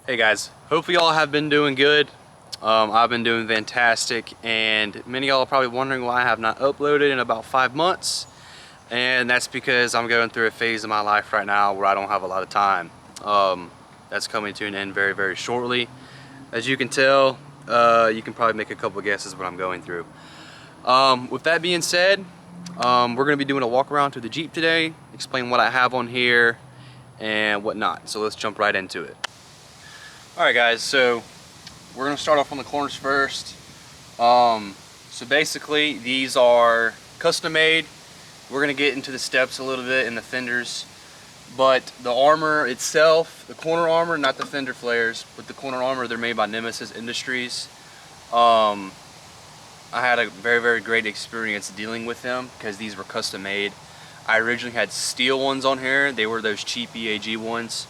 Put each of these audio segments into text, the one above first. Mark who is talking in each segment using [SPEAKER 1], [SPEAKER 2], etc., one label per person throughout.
[SPEAKER 1] Hey guys, hopefully y'all have been doing good. I've been doing fantastic, and many of y'all are probably wondering why I have not uploaded in about 5 months, and that's because I'm going through a phase of my life right now where I don't have a lot of time. That's coming to an end very, very shortly. As you can tell, you can probably make a couple of guesses what I'm going through. With that being said, we're going to be doing a walk around through the Jeep today, explain what I have on here and whatnot. So let's jump right into it. Alright guys, so we're going to start off on the corners first. So basically these are custom made. We're going to get into the steps a little bit and the fenders. But the armor itself, the corner armor, not the fender flares, but the corner armor, they're made by Nemesis Industries. I had a very, very great experience dealing with them because these were custom made. I originally had steel ones on here. They were those cheap EAG ones.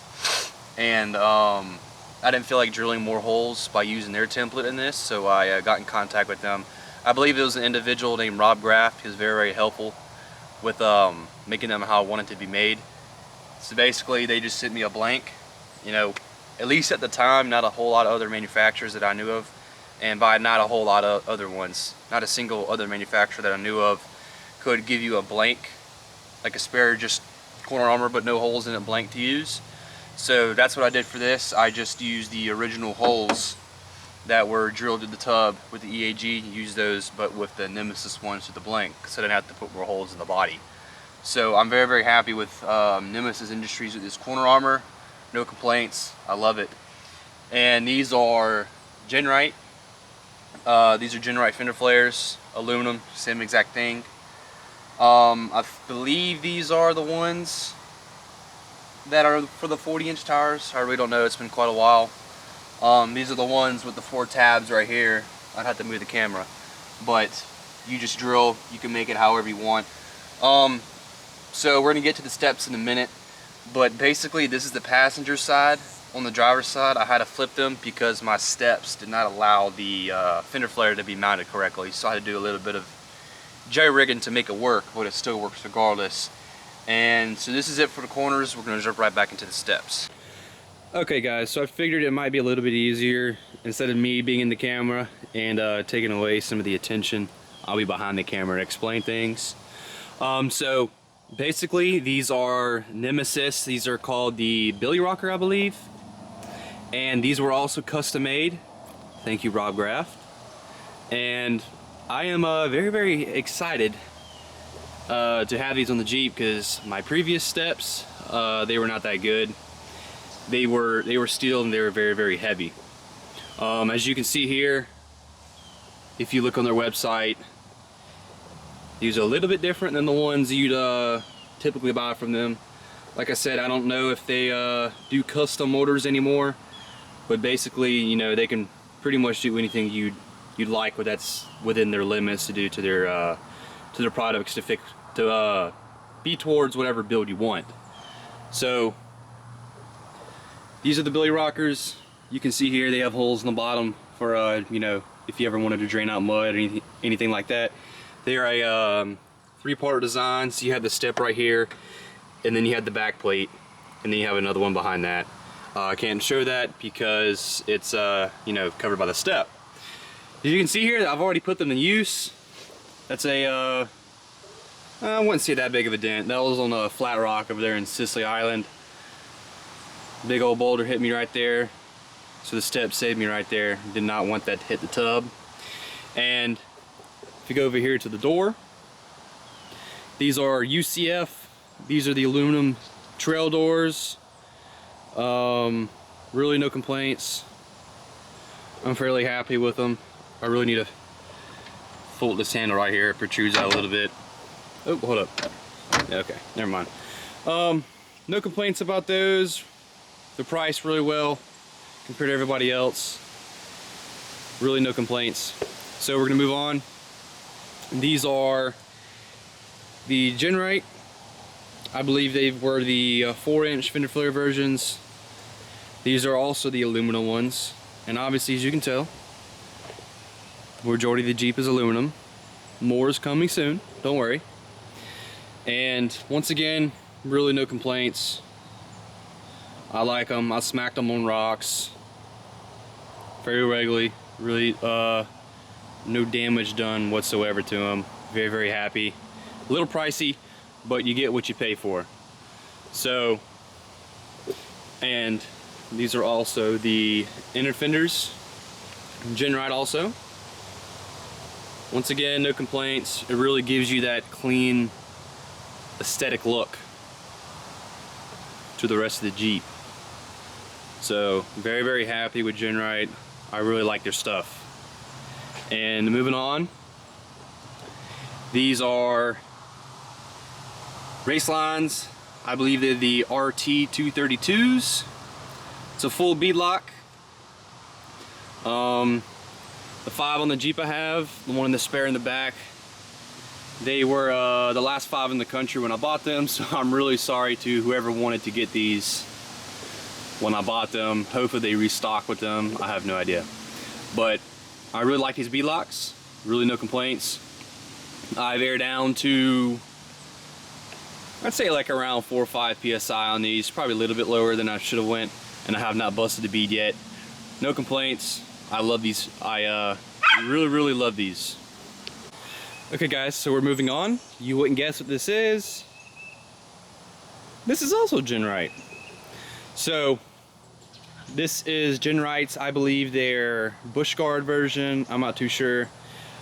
[SPEAKER 1] And I didn't feel like drilling more holes by using their template in this, so I got in contact with them. I believe it was an individual named Rob Graff. He was very, very helpful with making them how I wanted to be made. So basically they just sent me a blank, you know, at least at the time, not a whole lot of other manufacturers that I knew of, and by not a whole lot of other ones, not a single other manufacturer that I knew of could give you a blank, like a spare just corner armor but no holes in it, blank to use. So that's what I did for this. I just used the original holes that were drilled in the tub with the EAG, used those but with the Nemesis ones with the blank, so I didn't have to put more holes in the body. So I'm very, very happy with Nemesis Industries with this corner armor. No complaints, I love it. And these are Genrite. These are Genrite fender flares, aluminum, same exact thing. I believe these are the ones that are for the 40-inch tires. I really don't know, it's been quite a while. These are the ones with the 4 tabs right here. I'd have to move the camera, but you just drill, you can make it however you want. So we're gonna get to the steps in a minute, but basically this is the passenger side. On the driver's side, I had to flip them because my steps did not allow the fender flare to be mounted correctly, so I had to do a little bit of jerry-rigging to make it work, but it still works regardless. And so this is it for the corners. We're going to jump right back into the steps. Okay guys, so I figured it might be a little bit easier instead of me being in the camera and taking away some of the attention. I'll be behind the camera and explain things. So basically these are Nemesis. These are called the Billy Rocker, I believe. And these were also custom made. Thank you, Rob Graff. And I am very, very excited to have these on the Jeep because my previous steps, they were not that good. They were steel and they were very, very heavy. As you can see here, if you look on their website, these are a little bit different than the ones you'd typically buy from them. Like I said, I don't know if they do custom motors anymore, but basically, you know, they can pretty much do anything you'd like, but that's within their limits to do to their products to be towards whatever build you want. So these are the Billy Rockers. You can see here they have holes in the bottom for you know, if you ever wanted to drain out mud or anything like that. They are a 3-part design. So you have the step right here, and then you have the back plate, and then you have another one behind that. I can't show that because it's you know, covered by the step. As you can see here, I've already put them in use. That's a I wouldn't say that big of a dent. That was on a flat rock over there in Sicily Island. Big old boulder hit me right there, so the step saved me right there. Did not want that to hit the tub. And if you go over here to the door, these are UCF. These are the aluminum trail doors. Really no complaints. I'm fairly happy with them. I really need to fold this handle right here. It protrudes out a little bit. Oh, hold up. Yeah, okay, never mind. No complaints about those. They're priced really well compared to everybody else. Really no complaints. So we're gonna move on. These are the Genrite. I believe they were the 4-inch fender flare versions. These are also the aluminum ones. And obviously, as you can tell, the majority of the Jeep is aluminum. More is coming soon, don't worry. And once again, really no complaints. I like them. I smacked them on rocks. very regularly. Really, no damage done whatsoever to them. Very, very happy. A little pricey, but you get what you pay for. So, and these are also the inner fenders, Genrite also. Once again, no complaints. It really gives you that clean, aesthetic look to the rest of the Jeep. So, very, very happy with Genrite. I really like their stuff. And moving on, these are race lines. I believe they're the RT 232s. It's a full bead lock. The 5 on the Jeep I have, the one in the spare in the back, they were the last 5 in the country when I bought them, so I'm really sorry to whoever wanted to get these when I bought them. Hopefully they restock with them, I have no idea. But I really like these bead locks, really no complaints. I've aired down to, I'd say like around 4 or 5 PSI on these, probably a little bit lower than I should have went, and I have not busted the bead yet. No complaints. I love these. I really, really love these. Okay guys, so we're moving on. You wouldn't guess what this is. This is also Genrite. So this is Genrite's, I believe their Bush Guard version. I'm not too sure.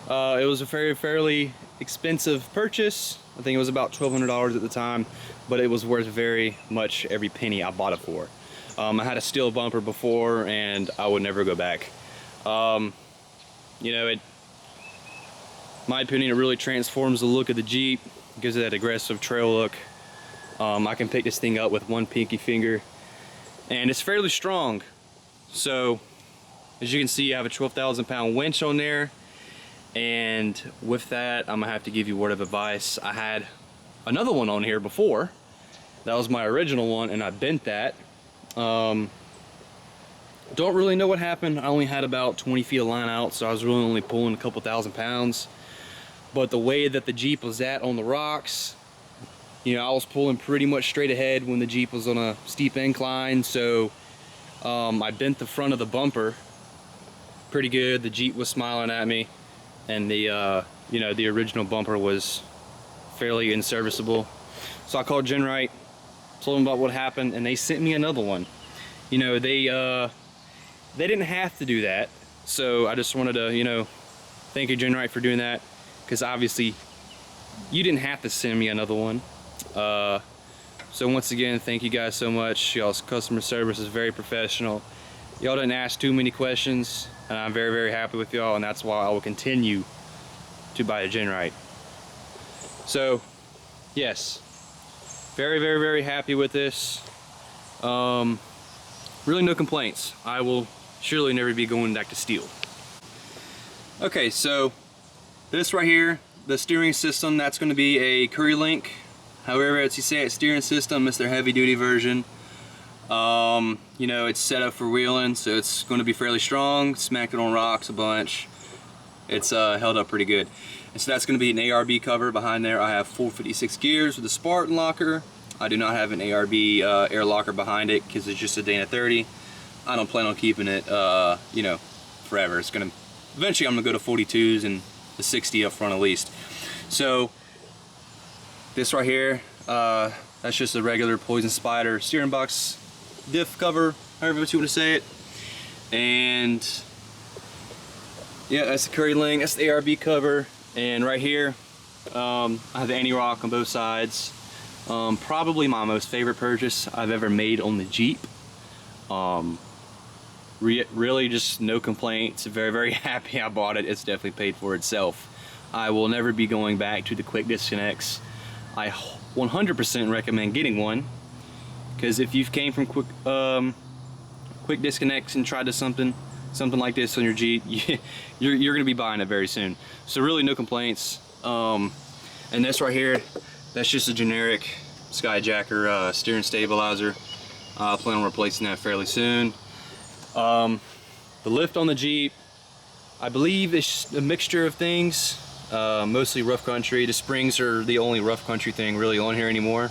[SPEAKER 1] It was a fairly expensive purchase. I think it was about $1,200 at the time, but it was worth very much every penny I bought it for. I had a steel bumper before and I would never go back. You know, in my opinion, it really transforms the look of the Jeep, gives it that aggressive trail look. I can pick this thing up with one pinky finger, and it's fairly strong. So, as you can see, I have a 12,000 pound winch on there, and with that, I'm gonna have to give you a word of advice. I had another one on here before. That was my original one, and I bent that. Don't really know what happened. I only had about 20 feet of line out, so I was really only pulling a couple thousand pounds. But the way that the Jeep was at on the rocks, you know, I was pulling pretty much straight ahead when the Jeep was on a steep incline, so I bent the front of the bumper pretty good. The Jeep was smiling at me, and the you know, the original bumper was fairly unserviceable. So I called Genrite, told them about what happened, and they sent me another one. You know, they didn't have to do that, so I just wanted to, you know, thank you Genrite for doing that, because obviously you didn't have to send me another one. So once again, thank you guys so much. Y'all's customer service is very professional. Y'all didn't ask too many questions, and I'm very, very happy with y'all, and that's why I will continue to buy a Genrite. So yes, very, very, very happy with this. Really no complaints. I will surely never be going back to steel. Okay, so this right here, the steering system, that's going to be a Curry Link. However, as you say, it's steering system, it's their heavy duty version. You know, it's set up for wheeling, so it's going to be fairly strong. Smacked it on rocks a bunch. It's held up pretty good. And so that's going to be an ARB cover behind there. I have 456 gears with a Spartan locker. I do not have an ARB air locker behind it because it's just a Dana 30. I don't plan on keeping it, you know, forever. It's gonna, eventually I'm gonna go to 42s and the 60 up front at least. So this right here, that's just a regular Poison Spider steering box diff cover, however you want to say it. And yeah, that's the Curry Link, that's the ARB cover. And right here, I have the anti-rock on both sides. Probably my most favorite purchase I've ever made on the Jeep. Really just no complaints. Very, very happy I bought it. It's definitely paid for itself. I will never be going back to the quick disconnects. I 100% recommend getting one, because if you've came from quick disconnects and tried to something like this on your Jeep, you're gonna be buying it very soon. So really no complaints. And this right here, that's just a generic Skyjacker steering stabilizer. I plan on replacing that fairly soon. The lift on the Jeep, I believe it's a mixture of things, mostly rough country. The springs are the only rough country thing really on here anymore.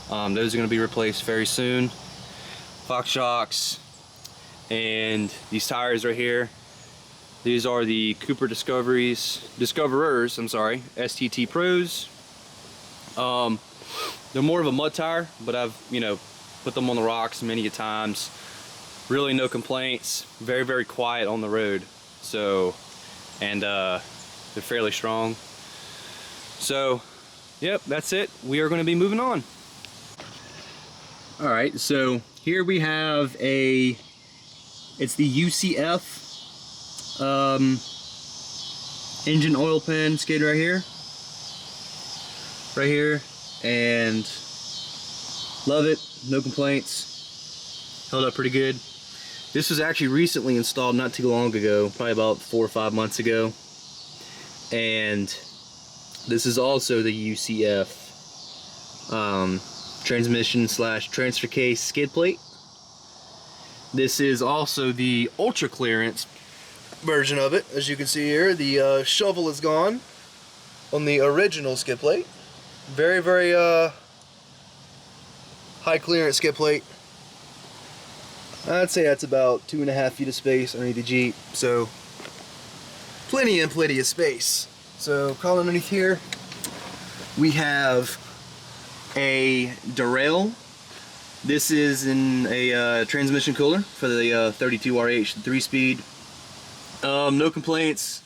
[SPEAKER 1] Those are going to be replaced very soon. Fox shocks, And these tires right here, these are the Cooper Discoverers, I'm sorry, STT Pros. They're more of a mud tire, but I've, you know, put them on the rocks many a times. Really no complaints, very, very quiet on the road. So, and they're fairly strong. So, yep, that's it. We are gonna be moving on. All right, so here we have it's the UCF engine oil pan skid right here, and love it, no complaints, held up pretty good. This was actually recently installed not too long ago, probably about 4 or 5 months ago, and this is also the UCF transmission / transfer case skid plate. This is also the ultra clearance version of it. As you can see here, the shovel is gone on the original skid plate. Very, very high clearance skid plate. I'd say that's about 2.5 feet of space underneath the Jeep, so plenty of space. So crawling underneath here, we have a derail. This is in a transmission cooler for the 32RH 3-speed. No complaints.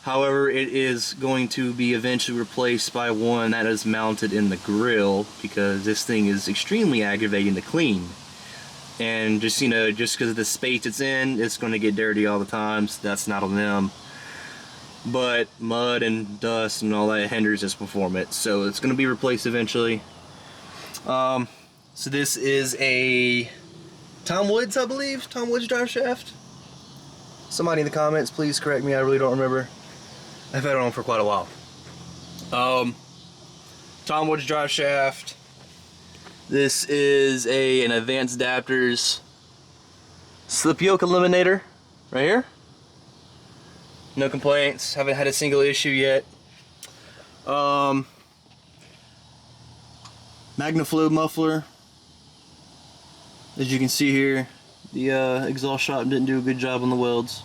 [SPEAKER 1] However, it is going to be eventually replaced by one that is mounted in the grill, because this thing is extremely aggravating to clean. And just, you know, just because of the space it's in, it's going to get dirty all the time, so that's not on them. But mud and dust and all that hinders its performance, so it's going to be replaced eventually. So this is a Tom Woods, I believe, Tom Woods drive shaft. Somebody in the comments, please correct me, I really don't remember. I've had it on for quite a while. Tom Woods drive shaft. This is an Advanced Adapters slip yoke eliminator right here. No complaints, haven't had a single issue yet. MagnaFlow muffler. As you can see here, the exhaust shop didn't do a good job on the welds.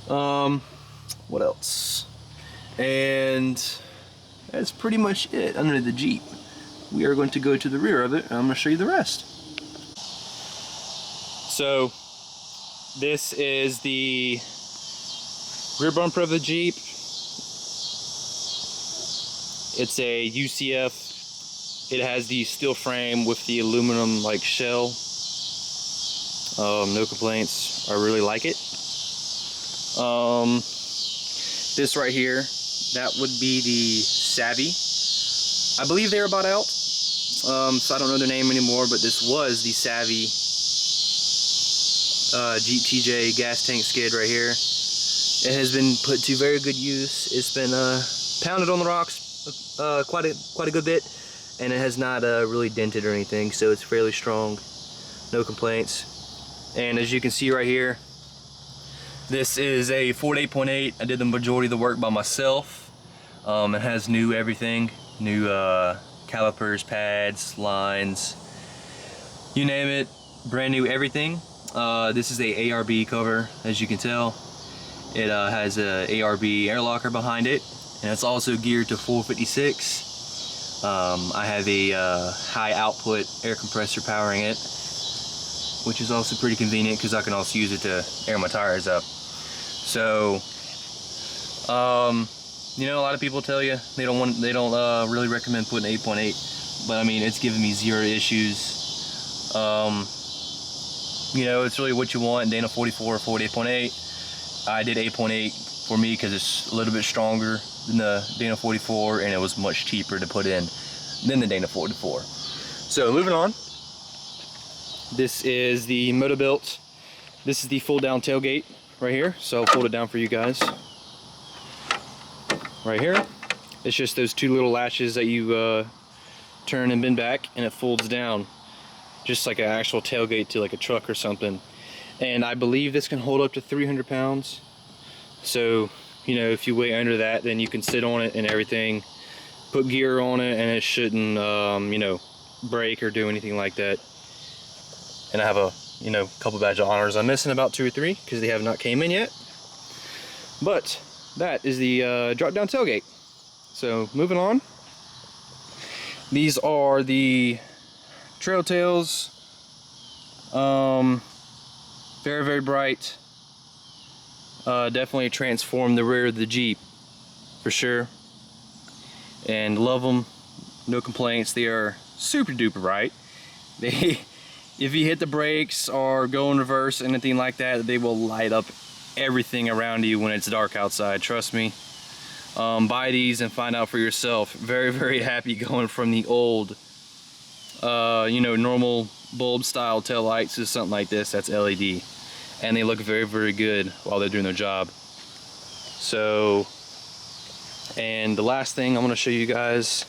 [SPEAKER 1] What else? And that's pretty much it under the Jeep. We are going to go to the rear of it, and I'm going to show you the rest. So, this is the rear bumper of the Jeep. It's a UCF. It has the steel frame with the aluminum like shell. No complaints. I really like it. This right here, that would be the Savvy. I believe they're about out. So I don't know their name anymore, but this was the Savvy Jeep TJ gas tank skid right here. It has been put to very good use. It's been pounded on the rocks quite a good bit, and it has not really dented or anything, so it's fairly strong. No complaints. And as you can see right here, this is a Ford 8.8. I did the majority of the work by myself. It has new everything, new calipers, pads, lines, you name it, brand new everything. This is a ARB cover, as you can tell. It has a ARB air locker behind it, and it's also geared to 456. I have a high output air compressor powering it, which is also pretty convenient because I can also use it to air my tires up. So, you know, a lot of people tell you they don't really recommend putting 8.8, but I mean, it's given me 0 issues. You know, it's really what you want. Dana 44 or Ford 8.8. I did 8.8 for me because it's a little bit stronger than the Dana 44, and it was much cheaper to put in than the Dana 44. So moving on. This is the Motobilt. This is the fold down tailgate right here. So I'll fold it down for you guys. Right here. It's just those 2 little latches that you turn and bend back, and it folds down. Just like an actual tailgate to like a truck or something. And I believe this can hold up to 300 pounds. So, you know, if you weigh under that, then you can sit on it and everything. Put gear on it, and it shouldn't, you know, break or do anything like that. And I have a you know, a couple badge of honors. I'm missing about 2 or 3 because they have not came in yet. But that is the drop down tailgate. So moving on. These are the trail tails. Very, very bright. Definitely transformed the rear of the Jeep for sure. And love them. No complaints. They are super duper bright. They, if you hit the brakes or go in reverse, anything like that, they will light up everything around you when it's dark outside. Trust me. Buy these and find out for yourself. Very, very happy going from the old, you know, normal bulb style tail lights to something like this that's LED, and they look very, very good while they're doing their job. So, and the last thing I'm going to show you guys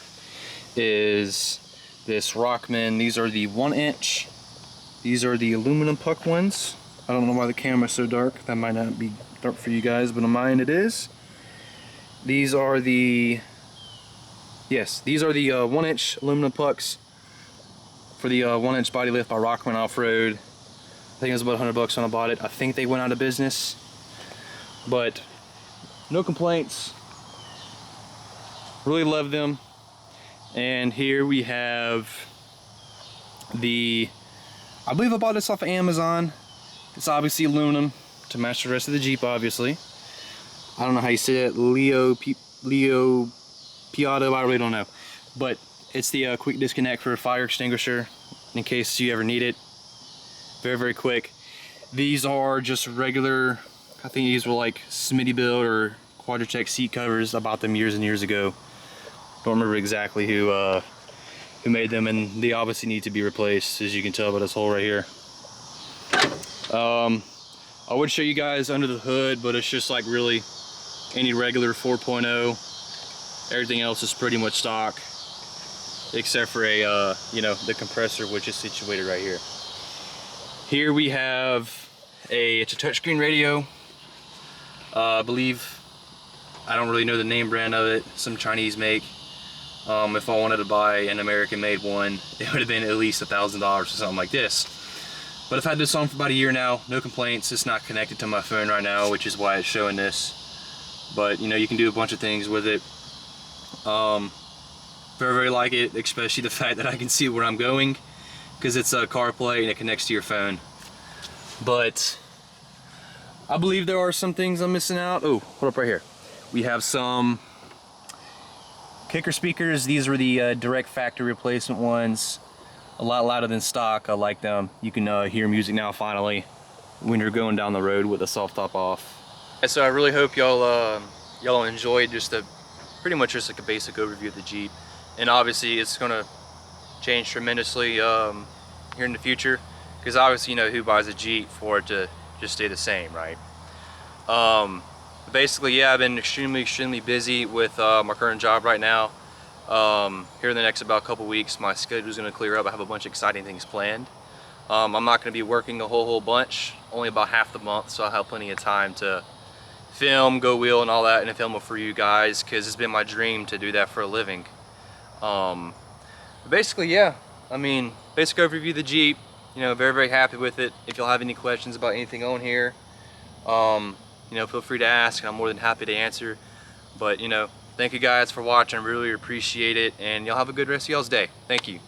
[SPEAKER 1] is this Rockman. These are the 1-inch. These are the aluminum puck ones. I don't know why the camera's so dark. That might not be dark for you guys, but on mine it is. These are the, yes, these are the 1-inch aluminum pucks for the 1-inch body lift by Rockman Offroad. I think it was about $100 when I bought it. I think they went out of business, but no complaints. Really love them. And here we have the, I believe I bought this off of Amazon. It's obviously aluminum to match the rest of the Jeep, obviously. I don't know how you say it, Leo Piatto, I really don't know. But it's the quick disconnect for a fire extinguisher in case you ever need it. Very, very quick. These are just regular, I think these were like Smitty build or Quadratech seat covers. I bought them years and years ago. Don't remember exactly who made them, and they obviously need to be replaced, as you can tell by this hole right here. I would show you guys under the hood, but it's just like really any regular 4.0. Everything else is pretty much stock, except for a you know, the compressor, which is situated right here. Here we have it's a touchscreen radio. I believe, I don't really know the name brand of it, some Chinese make. If I wanted to buy an American-made one, it would have been at least $1,000 or something like this. But I've had this on for about a year now, no complaints. It's not connected to my phone right now, which is why it's showing this. But you know, you can do a bunch of things with it. Very, very like it, especially the fact that I can see where I'm going, because it's a CarPlay and it connects to your phone. But I believe there are some things I'm missing out. Oh, hold up right here. We have some kicker speakers. These are the direct factory replacement ones. A lot louder than stock. I like them. You can hear music now finally when you're going down the road with the soft top off. And so I really hope y'all enjoyed just pretty much just like a basic overview of the Jeep. And obviously it's gonna change tremendously here in the future, because obviously, you know, who buys a Jeep for it to just stay the same, right? Basically, yeah, I've been extremely busy with my current job right now. Here in the next about couple weeks, my schedule is going to clear up. I have a bunch of exciting things planned. I'm not going to be working a whole bunch, only about half the month, so I'll have plenty of time to film, go wheel and all that, and film it for you guys, because it's been my dream to do that for a living. Basically, yeah, I mean, basic overview of the Jeep, you know, very, very happy with it. If you'll have any questions about anything on here, you know, feel free to ask, and I'm more than happy to answer. But, you know, thank you guys for watching. I really appreciate it, and y'all have a good rest of y'all's day. Thank you.